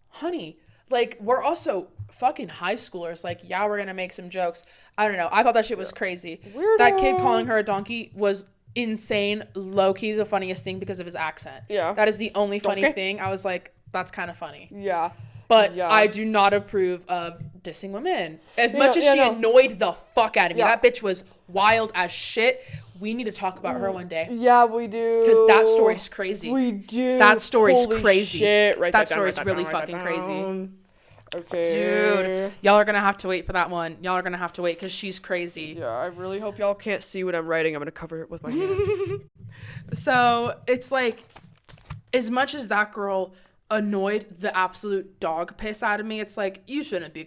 B: honey, like, we're also fucking high schoolers. Like, yeah, we're gonna make some jokes. I don't know. I thought that shit was crazy.
A: Weirdo.
B: That kid calling her a donkey was insane. Low-key the funniest thing because of his accent.
A: Yeah.
B: That is the only funny thing. I was like, that's kind of funny.
A: Yeah.
B: But I do not approve of dissing women. As much as she annoyed the fuck out of me. That bitch was wild as shit. We need to talk about her one day.
A: Yeah, we do.
B: Because that story's crazy.
A: We do.
B: That story's
A: Holy
B: crazy.
A: Shit.
B: That story's really fucking crazy.
A: Okay.
B: Dude, y'all are going to have to wait for that one. Y'all are going to have to wait because she's crazy.
A: Yeah, I really hope y'all can't see what I'm writing. I'm going to cover it with my hand.
B: So, it's like, as much as that girl annoyed the absolute dog piss out of me, it's like, you shouldn't be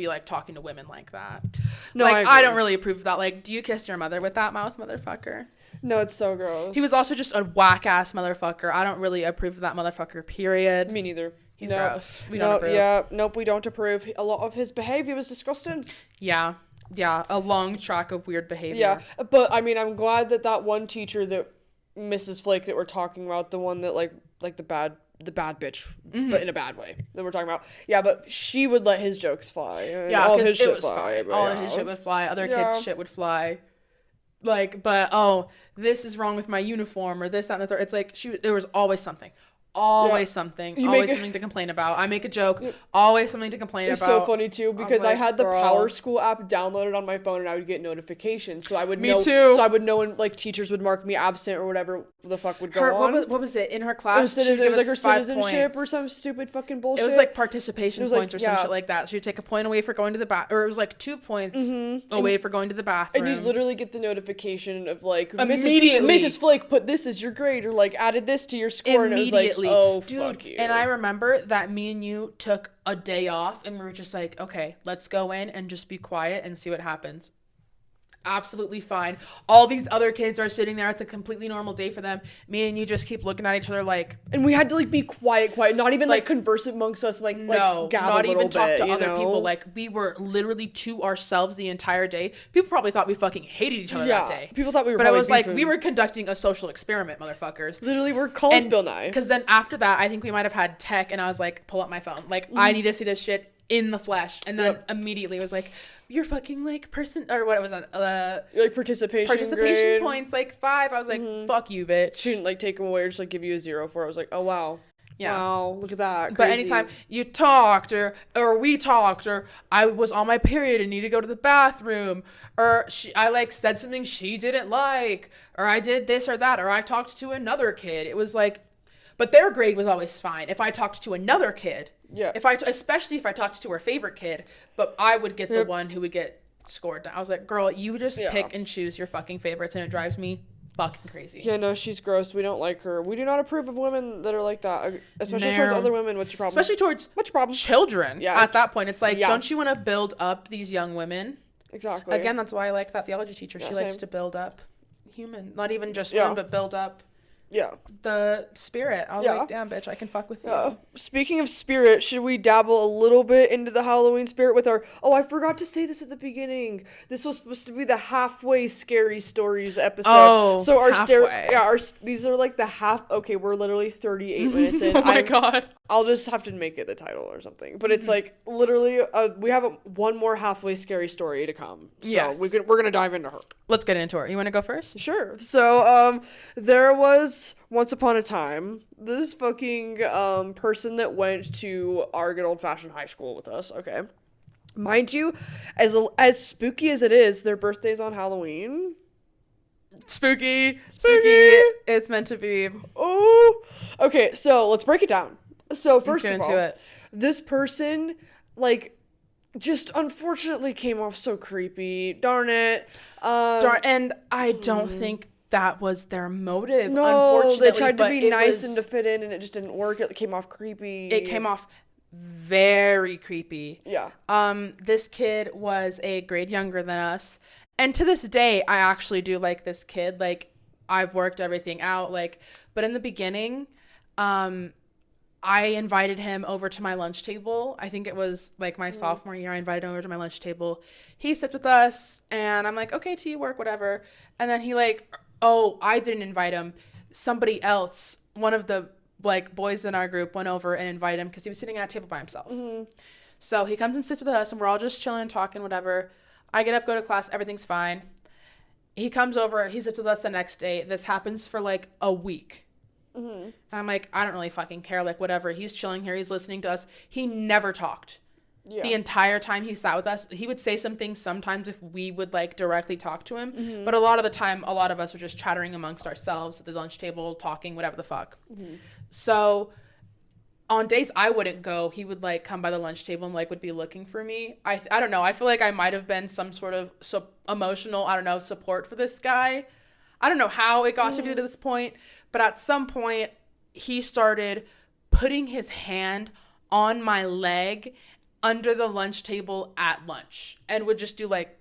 B: like talking to women like that. No, like, I don't really approve of that. Like, do you kiss your mother with that mouth, motherfucker?
A: No, it's so gross.
B: He was also just a whack ass motherfucker. I don't really approve of that motherfucker, period.
A: Me neither.
B: He's gross. We don't approve.
A: Yeah, nope, we don't approve. A lot of his behavior was disgusting.
B: Yeah, a long track of weird behavior.
A: Yeah, but I mean, I'm glad that one teacher, that Mrs. Flake that we're talking about, the one that like the bad bitch, but in a bad way that we're talking about. Yeah, but she would let his jokes fly.
B: Yeah, because it was fine. All of his shit would fly. Other kids' shit would fly. Like, but this is wrong with my uniform, or this, that, and the third. It's like there was always something. Always something to complain about. I make a joke, always something to complain about.
A: It's so funny too, because I had the Power School app downloaded on my phone, and I would get notifications, so I would know. Me too. So I would know when, like, teachers would mark me absent or whatever the fuck would go on.
B: What was it in her class?
A: It was like her citizenship or some stupid fucking bullshit.
B: It was like participation points or some shit like that. So you take a point away for going to the bathroom, or it was like 2 points away for going to the bathroom.
A: And you literally get the notification of like,
B: immediately,
A: Mrs. Flake put this as your grade, or like added this to your score, and it was like, oh, dude, fuck you.
B: And I remember that me and you took a day off, and we were just like, okay, let's go in and just be quiet and see what happens. Absolutely fine. All these other kids are sitting there. It's a completely normal day for them. Me and you just keep looking at each other like...
A: And we had to, like, be quiet, not even, like converse amongst us, like,
B: no,
A: gather
B: not even talk
A: bit,
B: to other
A: know?
B: people. Like, we were literally to ourselves the entire day. People probably thought we fucking hated each other that day.
A: People thought we were
B: But it was
A: beefing.
B: like, we were conducting a social experiment, motherfuckers.
A: Literally, we're calling Bill Nye.
B: Because then after that, I think we might have had tech, and I was like, pull up my phone. Like, I need to see this shit in the flesh. And then immediately it was like, you're fucking like person, or what it was on
A: like participation grade.
B: Points, like 5. I was like, fuck you, bitch.
A: She didn't like take them away or just like give you a 0 for it. I was like, oh wow.
B: Yeah.
A: Wow, look at that. Crazy.
B: But anytime you talked or we talked, or I was on my period and need to go to the bathroom, or I like said something she didn't like, or I did this or that, or I talked to another kid, it was like, but their grade was always fine. If I talked to another kid, especially if I talked to her favorite kid, but I would get the one who would get scored down. I was like, girl, you just pick and choose your fucking favorites, and it drives me fucking crazy.
A: Yeah, no, she's gross. We don't like her. We do not approve of women that are like that, especially towards other women. What's your problem?
B: Especially towards children. Yeah, at that point, it's like, don't you want to build up these young women?
A: Exactly.
B: Again, that's why I like that theology teacher. She likes to build up human, not even just one, but build up.
A: Yeah.
B: The spirit. I was like, damn, bitch, I can fuck with you.
A: Speaking of spirit, should we dabble a little bit into the Halloween spirit with our... Oh, I forgot to say this at the beginning. This was supposed to be the halfway scary stories episode.
B: Oh,
A: so our
B: halfway.
A: These are like the half... Okay, we're literally 38 minutes in.
B: Oh my God.
A: I'll just have to make it the title or something. But it's like, literally, we have one more halfway scary story to come. So we're going to dive into her.
B: Let's get into her. You want to go first?
A: Sure. So, there was, once upon a time, this fucking person that went to our good old-fashioned high school with us, okay? Mind you, as spooky as it is, their birthday's on Halloween.
B: Spooky. It's meant to be.
A: Oh. Okay, so let's break it down. So, first of all,
B: it.
A: This person, like... just unfortunately came off so creepy. Darn it.
B: And I don't think that was their motive.
A: No,
B: unfortunately,
A: they tried to be nice and to fit in, and it just didn't work. It came off creepy.
B: It came off very creepy.
A: Yeah.
B: This kid was a grade younger than us. And to this day, I actually do like this kid. Like, I've worked everything out. Like, but in the beginning, I invited him over to my lunch table. I think it was like my sophomore year. I invited him over to my lunch table. He sits with us and I'm like, okay, to you work, whatever. And then he like, oh, I didn't invite him. Somebody else, one of the like boys in our group went over and invited him because he was sitting at a table by himself. So he comes and sits with us and we're all just chilling, talking, whatever. I get up, go to class. Everything's fine. He comes over. He sits with us the next day. This happens for like a week. And I'm like, I don't really fucking care. Like, whatever. He's chilling here. He's listening to us. He never talked. Yeah. The entire time he sat with us. He would say some things sometimes if we would, like, directly talk to him. But a lot of the time, a lot of us were just chattering amongst ourselves at the lunch table, talking, whatever the fuck. So on days I wouldn't go, he would, like, come by the lunch table and, like, would be looking for me. I don't know. I feel like I might have been some sort of emotional, I don't know, support for this guy. I don't know how it got to be to this point, but at some point, he started putting his hand on my leg under the lunch table at lunch and would just do like,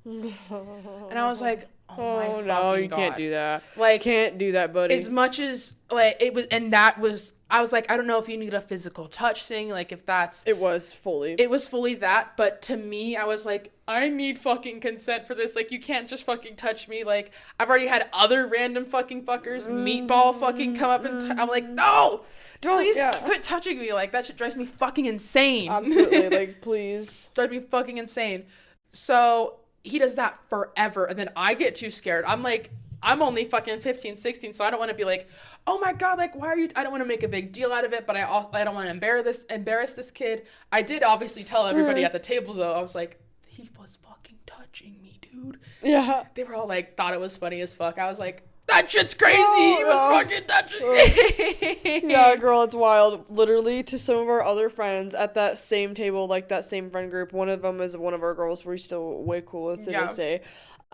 B: and I was like, oh my fucking
A: no, you
B: God.
A: Can't do that.
B: Like,
A: can't do that, buddy.
B: As much as like it was, and that was, I was like, I don't know if you need a physical touch thing, like if that's.
A: It was fully
B: that, but to me, I was like, I need fucking consent for this. Like, you can't just fucking touch me. Like, I've already had other random fucking fuckers, meatball fucking come up and I'm like, no! Please quit touching me. Like, that shit drives me fucking insane.
A: Absolutely. Like, please.
B: Drives me fucking insane. So he does that forever. And then I get too scared. I'm like, I'm only fucking 15, 16. So I don't want to be like, oh my God, like, why are you, I don't want to make a big deal out of it. But I don't want to embarrass this kid. I did obviously tell everybody at the table though. I was like, he was fucking touching me, dude.
A: Yeah.
B: They were all like, thought it was funny as fuck. I was like, that shit's crazy. He was fucking touching me.
A: Yeah, girl, it's wild. Literally, to some of our other friends at that same table, like that same friend group, one of them is one of our girls we're still way cool with to this day.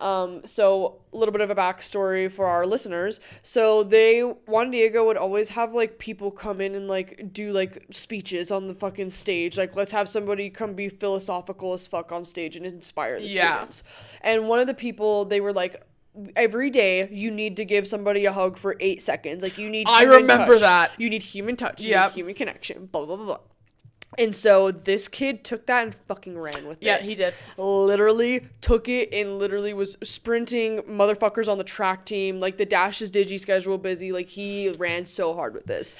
A: So a little bit of a backstory for our listeners. So Juan Diego would always have like people come in and like do like speeches on the fucking stage. Like, let's have somebody come be philosophical as fuck on stage and inspire the students. And one of the people, they were like, every day you need to give somebody a hug for 8 seconds. Like, you need
B: I remember
A: touch.
B: that.
A: You need human touch. You need human connection. Blah, blah, blah, blah. And so this kid took that and fucking ran with it.
B: Yeah, he did.
A: Literally took it and literally was sprinting motherfuckers on the track team. Like, the Dash's digi schedule busy. Like, he ran so hard with this.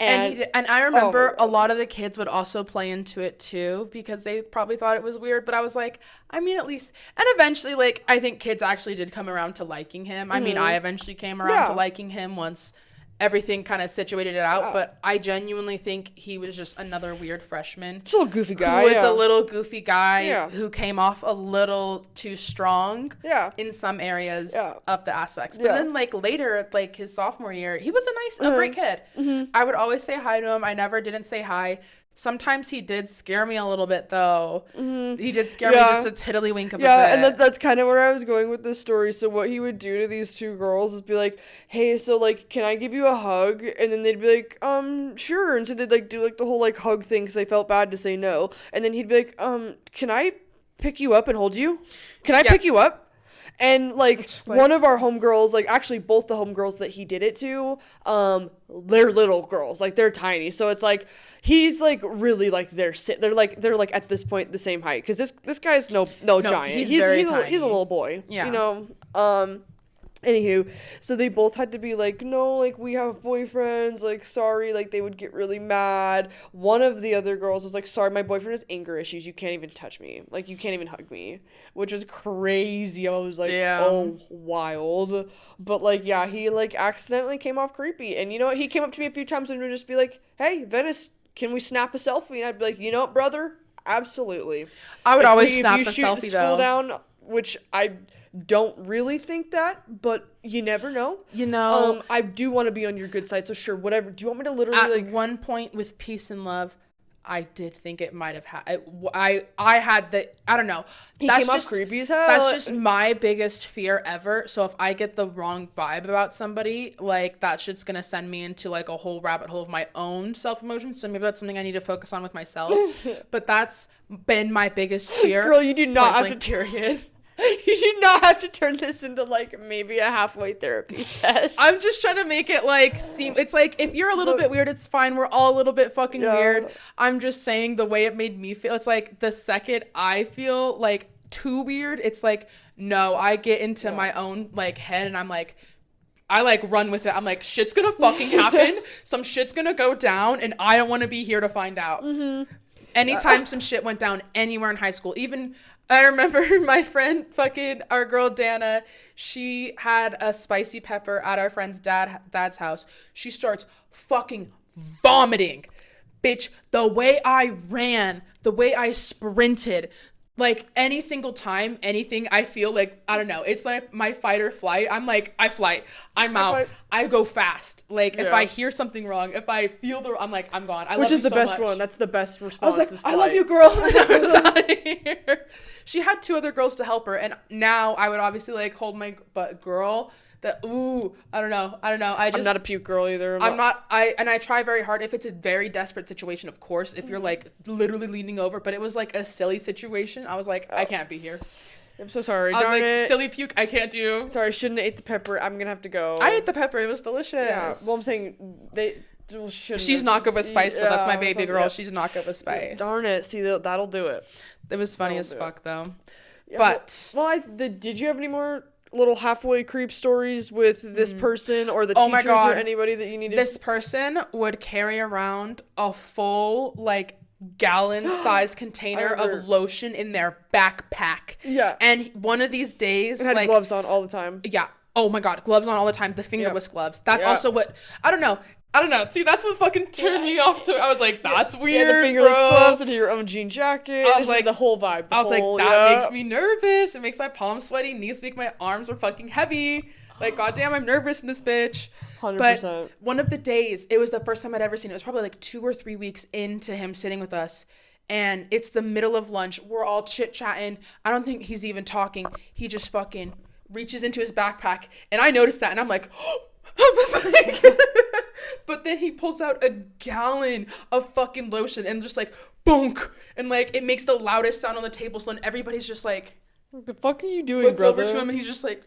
B: And he did. And I remember a lot of the kids would also play into it too because they probably thought it was weird. But I was like, I mean, at least. And eventually, like, I think kids actually did come around to liking him. I mean, I eventually came around to liking him once everything kind of situated it out, but I genuinely think he was just another weird freshman.
A: Just a little goofy guy.
B: Who was a little goofy guy who came off a little too strong in some areas of the aspects. But then, like, later, like, his sophomore year, he was a great kid. I would always say hi to him. I never didn't say hi. Sometimes he did scare me a little bit, though. He did scare me just a tiddlywink of a bit.
A: Yeah, and that's kind of where I was going with this story. So what he would do to these two girls is be like, hey, so, like, can I give you a hug? And then they'd be like, sure. And so they'd, like, do, like, the whole, like, hug thing because they felt bad to say no. And then he'd be like, can I pick you up and hold you? Can I pick you up? And, like, one of our homegirls, like, actually both the homegirls that he did it to, they're little girls. Like, they're tiny. So it's, like, he's, like, really, like, they're like, at this point, the same height. Because this guy's no giant. He's very tiny. He's a little boy. Yeah. You know? Anywho, so they both had to be like, no, like, we have boyfriends, like, sorry, like, they would get really mad. One of the other girls was like, sorry, my boyfriend has anger issues, you can't even touch me, like, you can't even hug me, which was crazy. I was like, oh, wild. But, like, yeah, he, like, accidentally came off creepy, and you know what, he came up to me a few times and would just be like, hey, Venice, can we snap a selfie? And I'd be like, you know what, brother, absolutely.
B: I would always snap a selfie, though.
A: Down, which I don't really think that, but you never know. You know, I do want to be on your good side, so sure, whatever. Do you want me to literally
B: at one point with peace and love, I did think it might have had. I had the. I don't know.
A: He
B: That's
A: came
B: just
A: off creepy as hell.
B: That's just my biggest fear ever. So if I get the wrong vibe about somebody, like that shit's gonna send me into like a whole rabbit hole of my own self emotion. So maybe that's something I need to focus on with myself. But that's been my biggest fear.
A: Girl, you do not have to.
B: Period.
A: You do not have to turn this into like maybe a halfway therapy session.
B: I'm just trying to make it like seem. It's like if you're a little bit weird, it's fine. We're all a little bit fucking weird. I'm just saying the way it made me feel. It's like the second I feel like too weird, it's like no. I get into my own like head and I'm like. I like run with it. I'm like shit's gonna fucking happen. Some shit's gonna go down, and I don't want to be here to find out. Mm-hmm. Anytime some shit went down anywhere in high school, even. I remember my friend, our girl Dana, she had a spicy pepper at our friend's dad's house. She starts fucking vomiting. Bitch, the way I ran, the way I sprinted, like any single time, anything, I feel like, I don't know, it's like my fight or flight. I'm like, I flight, I'm out, I go fast. Like if I hear something wrong, if I feel I'm like, I'm gone. I love you so much. Which is the best one.
A: That's the best response.
B: I was like, I love you, girl. And I was out of here. She had 2 other girls to help her. And now I would obviously like hold my butt, girl. I don't know. I'm not
A: a puke girl either.
B: I try very hard. If it's a very desperate situation, of course, if you're like literally leaning over, but it was like a silly situation. I was like, I can't be here.
A: I'm so sorry.
B: I was like, silly puke, I can't do.
A: Sorry, I shouldn't have ate the pepper. I'm gonna have to go.
B: I ate the pepper. It was delicious. Yeah.
A: Well, I'm saying shouldn't.
B: She's not good with spice, so that's my baby girl. She's not good with spice.
A: Darn it. See, that'll do it.
B: It was funny as fuck, though.
A: Yeah, but. Did you have any more little halfway creep stories with this person or the teachers or anybody that you needed?
B: This person would carry around a full, like, gallon-sized container of lotion in their backpack. Yeah. And one of these days,
A: it had gloves on all the time.
B: Yeah. Oh my God, gloves on all the time. The fingerless gloves. That's also what, I don't know. See, that's what fucking turned me off to. I was like, that's weird,
A: the fingerless gloves and your own jean jacket. I was like, the whole vibe.
B: That makes me nervous. It makes my palms sweaty, knees weak, my arms are fucking heavy. Like, goddamn, I'm nervous in this bitch.
A: 100%.
B: But one of the days, it was the first time I'd ever seen it. It was probably like 2 or 3 weeks into him sitting with us. And it's the middle of lunch. We're all chit-chatting. I don't think he's even talking. He just fucking reaches into his backpack. And I noticed that, and I'm like, but then he pulls out a gallon of fucking lotion and just like bonk, and like it makes the loudest sound on the table, so then everybody's just like,
A: what the fuck are you doing, brother?
B: Over to him and he's just like,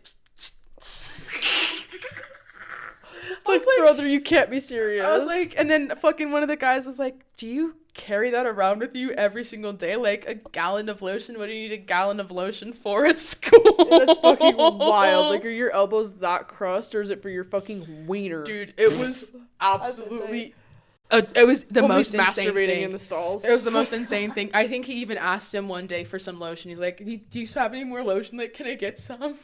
A: brother, you can't be serious.
B: I was like, and then fucking one of the guys was like, do you carry that around with you every single day? Like a gallon of lotion? What do you need a gallon of lotion for at school?
A: That's fucking wild. Like, are your elbows that crust, or is it for your fucking wiener?
B: Dude, it was absolutely... it was the most insane thing.
A: In the stalls.
B: It was the most insane thing. I think he even asked him one day for some lotion. He's like, do you have any more lotion? Like, can I get some?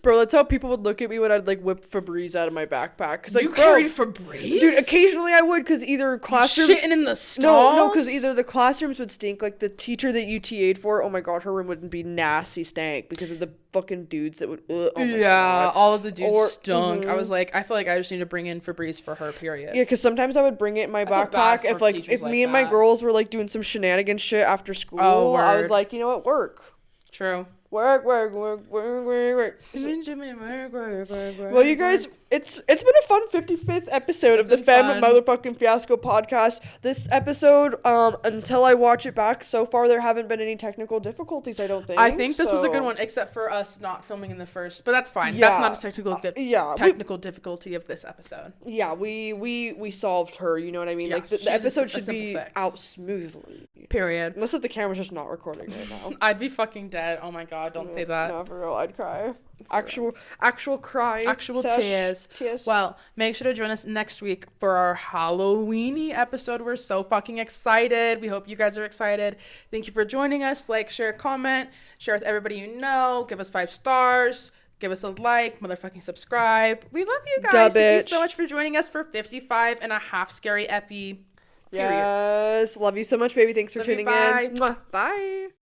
A: Bro, that's how people would look at me when I'd like whip Febreze out of my backpack. Cause, like,
B: you carried Febreze?
A: Dude, occasionally I would, because either classrooms...
B: Shitting in the stalls?
A: No, because either the classrooms would stink, like the teacher that you TA'd for, oh my God, her room would be nasty stank because of the fucking dudes that would... oh my God.
B: All of the dudes stunk. I was like, I feel like I just need to bring in Febreze for her, period.
A: Yeah, because sometimes I would bring it in my backpack if me and my girls were like doing some shenanigans shit after school. I was like, you know what, work.
B: True.
A: Work. Well, you guys, it's been a fun 55th episode of the Femme motherfucking Fiasco podcast. This episode, until I watch it back, so far there haven't been any technical difficulties, I don't think.
B: I think this was a good one, except for us not filming in the first, but that's fine. Yeah. That's not a technical difficulty of this episode.
A: Yeah, we solved her, you know what I mean? Yeah, like the episode should be out smoothly.
B: Period.
A: Unless if the camera's just not recording right now.
B: I'd be fucking dead. Oh my God, don't say that.
A: No, for real, I'd cry. Actual cry.
B: Actual tears. Well, make sure to join us next week for our Halloweeny episode. We're so fucking excited. We hope you guys are excited. Thank you for joining us. Like, share, comment, share with everybody you know. Give us 5 stars. Give us a like, motherfucking subscribe. We love you guys. Thank you so much for joining us for 55 and a half scary epi.
A: Period. Yes. Love you so much, baby. Thanks for tuning in.
B: Bye.
A: Bye.